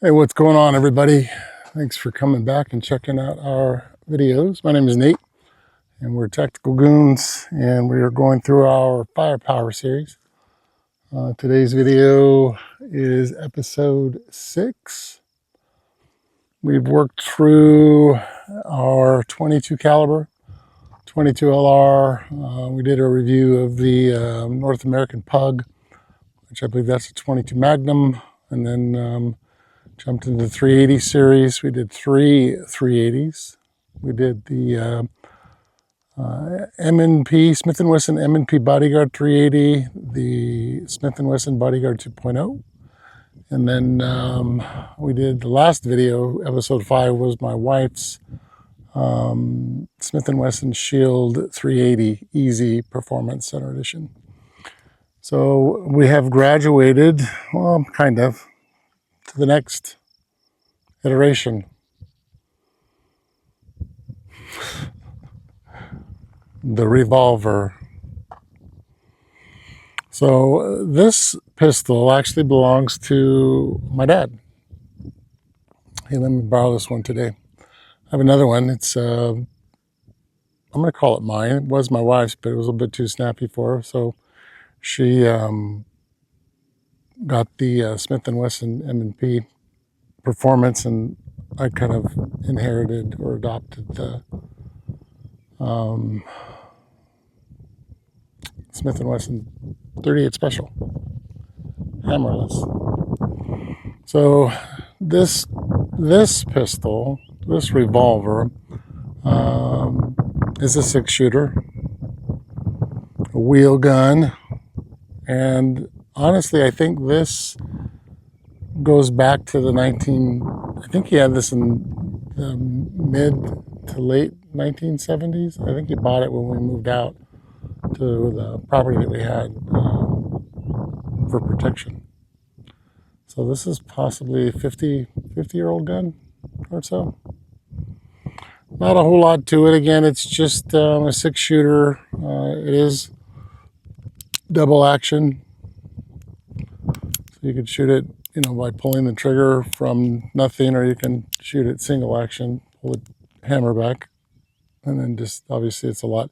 Hey, what's going on, everybody? Thanks for coming back and checking out our videos. My name is Nate, and we're Tactical Goons, and we are going through our firepower series. Today's video is episode 6. We've worked through our 22 caliber, 22 LR. We did a review of the North American Pug, which I believe that's a 22 Magnum, and then jumped into the 380 series. We did 3 380s. We did the M&P, Smith Wesson M&P Bodyguard 380, the Smith Wesson Bodyguard 2.0. And then we did the last video, episode 5, was my wife's Smith Wesson Shield 380 Easy Performance Center Edition. So we have graduated, well, kind of, to the next iteration. The revolver. So this pistol actually belongs to my dad. Hey, let me borrow this one today. I have another one. It's I'm going to call it mine. It was my wife's, but it was a bit too snappy for her. So she got the Smith & Wesson M&P Performance, and I kind of inherited or adopted the Smith & Wesson 38 Special, hammerless. So this pistol, this revolver, is a 6-shooter, a wheel gun, and honestly, I think this goes back to the I think he had this in the mid to late 1970s. I think he bought it when we moved out to the property that we had for protection. So this is possibly a 50-year-old gun or so. Not a whole lot to it. Again, it's just a 6-shooter. It is double action. So you can shoot it, by pulling the trigger from nothing, or you can shoot it single action, pull the hammer back, and then just obviously it's a lot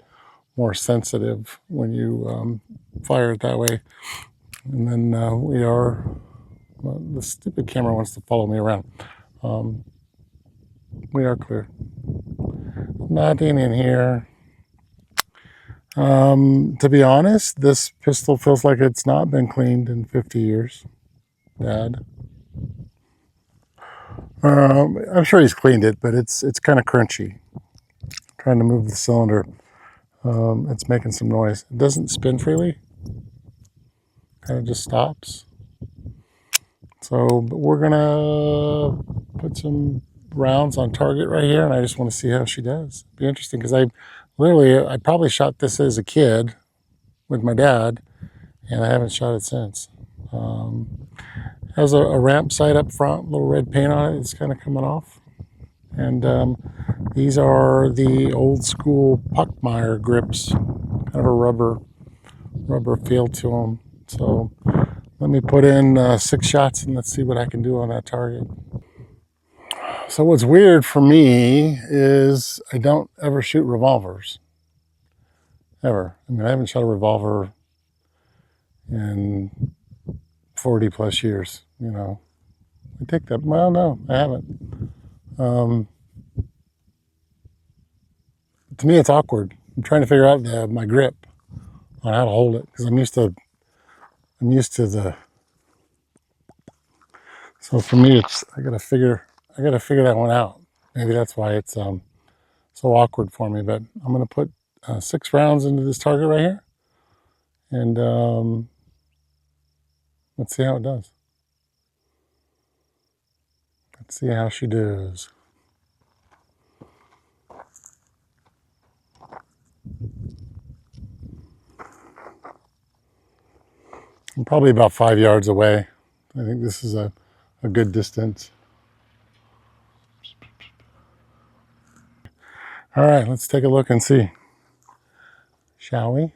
more sensitive when you fire it that way. And then the stupid camera wants to follow me around. We are clear. Nothing in here. To be honest, this pistol feels like it's not been cleaned in 50 years. Dad. I'm sure he's cleaned it, but it's kind of crunchy. Trying to move the cylinder. It's making some noise. It doesn't spin freely. Kind of just stops. So, but we're gonna put some rounds on target right here, and I just want to see how she does. Be interesting, because I probably shot this as a kid with my dad, and I haven't shot it since. Has a ramp sight up front, little red paint on it. It's kind of coming off. And these are the old school Puckmeyer grips, kind of a rubber feel to them. So let me put in 6 shots and let's see what I can do on that target. So what's weird for me is I don't ever shoot revolvers. Ever. I mean, I haven't shot a revolver in 40 plus years, I take that. Well, no, I haven't. To me, it's awkward. I'm trying to figure out my grip on how to hold it, because I'm used to the. So for me, I gotta figure that one out. Maybe that's why it's so awkward for me. But I'm gonna put 6 rounds into this target right here, and let's see how it does. Let's see how she does. I'm probably about 5 yards away. I think this is a good distance. All right, let's take a look and see. Shall we?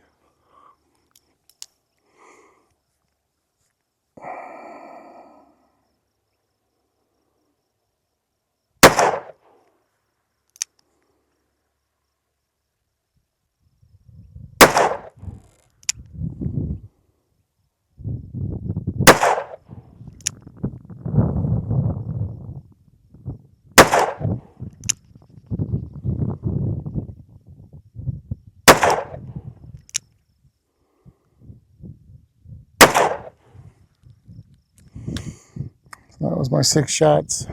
That was my 6 shots.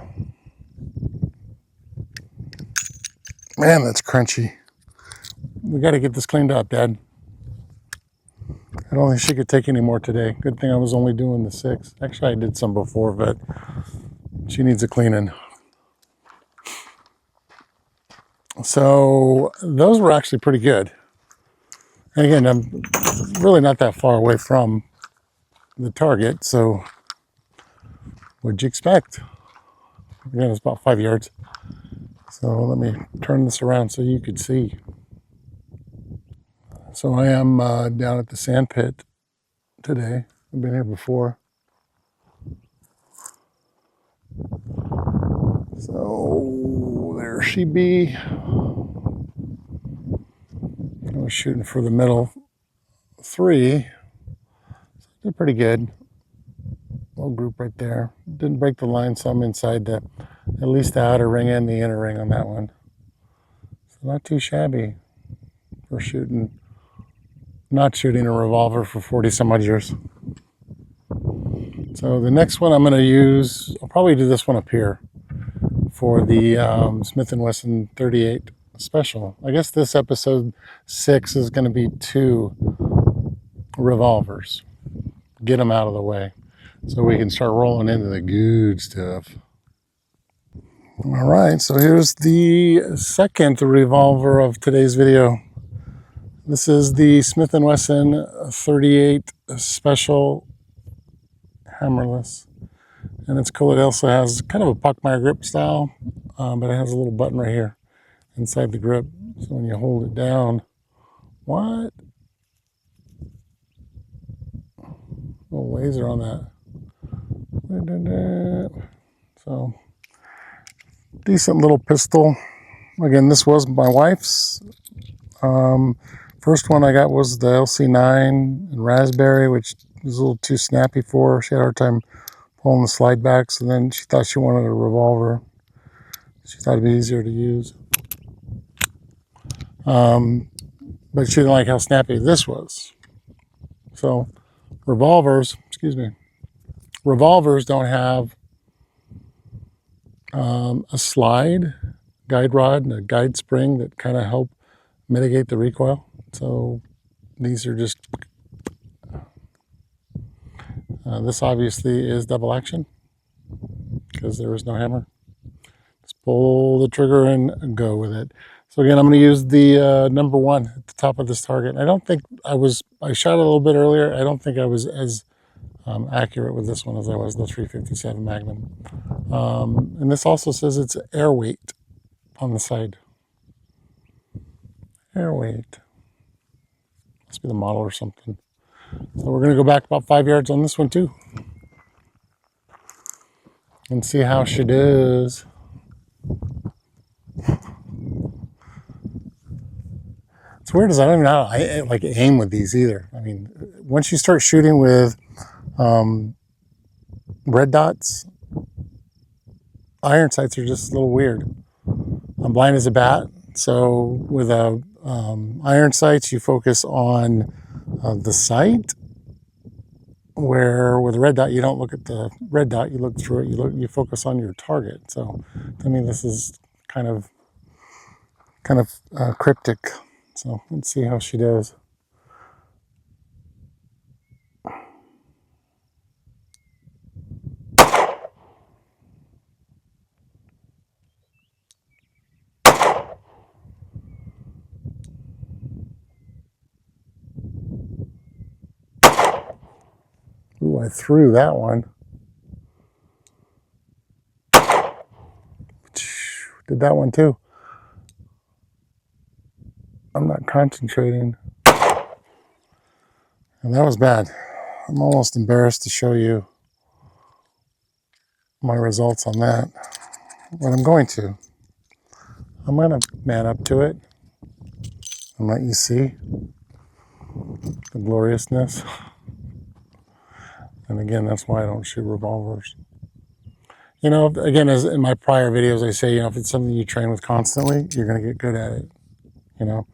Man, that's crunchy. We got to get this cleaned up, Dad. I don't think she could take any more today. Good thing I was only doing the 6. Actually, I did some before, but she needs a cleaning. So those were actually pretty good. And again, I'm really not that far away from the target, so what'd you expect? Again, it's about 5 yards. So let me turn this around so you could see. So I am down at the sand pit today. I've been here before. So there she be. I was shooting for the middle 3. Did pretty good. Little group right there. Didn't break the line, so I'm inside the at least the outer ring and the inner ring on that one. So not too shabby for shooting. Not shooting a revolver for 40 some odd years. So the next one I'm going to use, I'll probably do this one up here for the Smith Wesson 38 special. I guess this episode 6 is going to be 2 revolvers. Get them out of the way so we can start rolling into the good stuff. All right, so here's the second revolver of today's video. This is the Smith & Wesson 38 Special Hammerless. And it's cool, it also has kind of a Puckmeyer grip style, but it has a little button right here inside the grip. So when you hold it down, what? Little laser on that. So, decent little pistol. Again, this was my wife's. First one I got was the LC9 and raspberry, which was a little too snappy for her. She had a hard time pulling the slide backs, and then she thought she wanted a revolver. She thought it'd be easier to use. But she didn't like how snappy this was. So revolvers don't have a slide guide rod and a guide spring that kind of help mitigate the recoil. So these are just, this obviously is double action because there is no hammer. Just pull the trigger and go with it. So again, I'm going to use the number 1 at the top of this target. I don't think I shot a little bit earlier. I don't think I was as accurate with this one as I was the 357 Magnum. And this also says it's air weight on the side. Air weight. Must be the model or something. So we're going to go back about 5 yards on this one too. And see how she does. It's weird as I don't even know how I like aim with these either. I mean, once you start shooting with red dots, iron sights are just a little weird. I'm blind as a bat, so with iron sights, you focus on the sight, where with a red dot, you don't look at the red dot, you look through it, you focus on your target. So, I mean, this is kind of cryptic. So let's see how she does. Ooh, I threw that one. Did that one too. I'm not concentrating. And that was bad. I'm almost embarrassed to show you my results on that. But I'm going to. I'm going to man up to it and let you see the gloriousness. And again, that's why I don't shoot revolvers. You know, again, as in my prior videos, I say, you know, if it's something you train with constantly, you're going to get good at it. You know,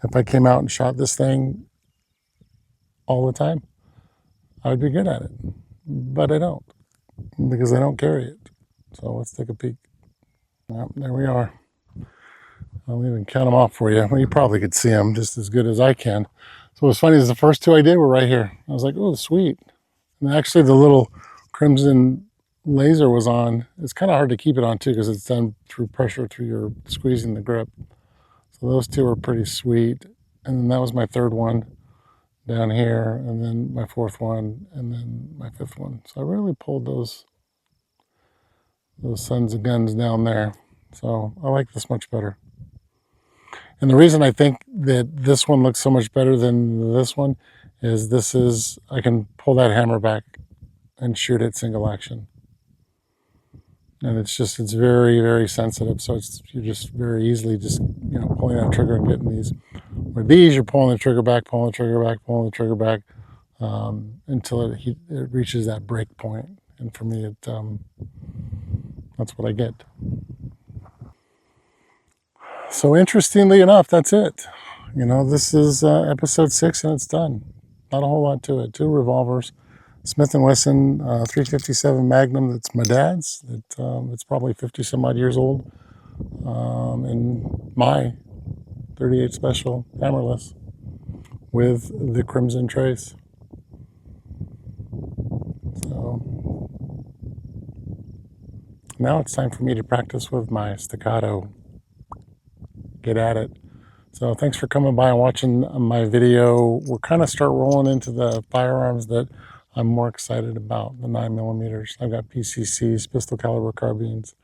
if I came out and shot this thing all the time, I would be good at it. But I don't. because I don't carry it. So let's take a peek. Yep, there we are. I'll even count them off for you. Well, you probably could see them just as good as I can. So what's funny is the first two I did were right here. I was like, oh, sweet. And actually the little crimson laser was on. It's kind of hard to keep it on too because it's done through pressure through your squeezing the grip. So those two are pretty sweet. And then that was my third one down here, and then my fourth one, and then my fifth one. So I really pulled those sons of guns down there. So I like this much better. And the reason I think that this one looks so much better than this one is I can pull that hammer back and shoot it single action. And it's very, very sensitive. So you're just very easily just, pulling that trigger and getting these. With these, you're pulling the trigger back, pulling the trigger back, pulling the trigger back until it reaches that break point. And for me, that's what I get. So interestingly enough, that's it. This is episode 6 and it's done. Not a whole lot to it. 2 revolvers. Smith & Wesson 357 Magnum. That's my dad's. It's probably 50 some odd years old. And my 38 Special hammerless with the crimson trace. So now it's time for me to practice with my staccato. Get at it. So thanks for coming by and watching my video. We're kind of start rolling into the firearms that I'm more excited about, the 9mm. I've got PCCs, pistol caliber carbines.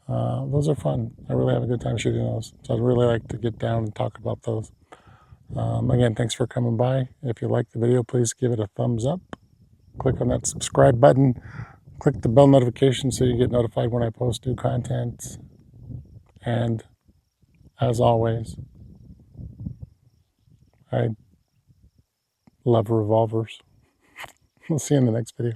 Those are fun. I really have a good time shooting those. So I'd really like to get down and talk about those. Again, thanks for coming by. If you like the video, please give it a thumbs up. Click on that subscribe button. Click the bell notification so you get notified when I post new content. And as always, I love revolvers. We'll see you in the next video.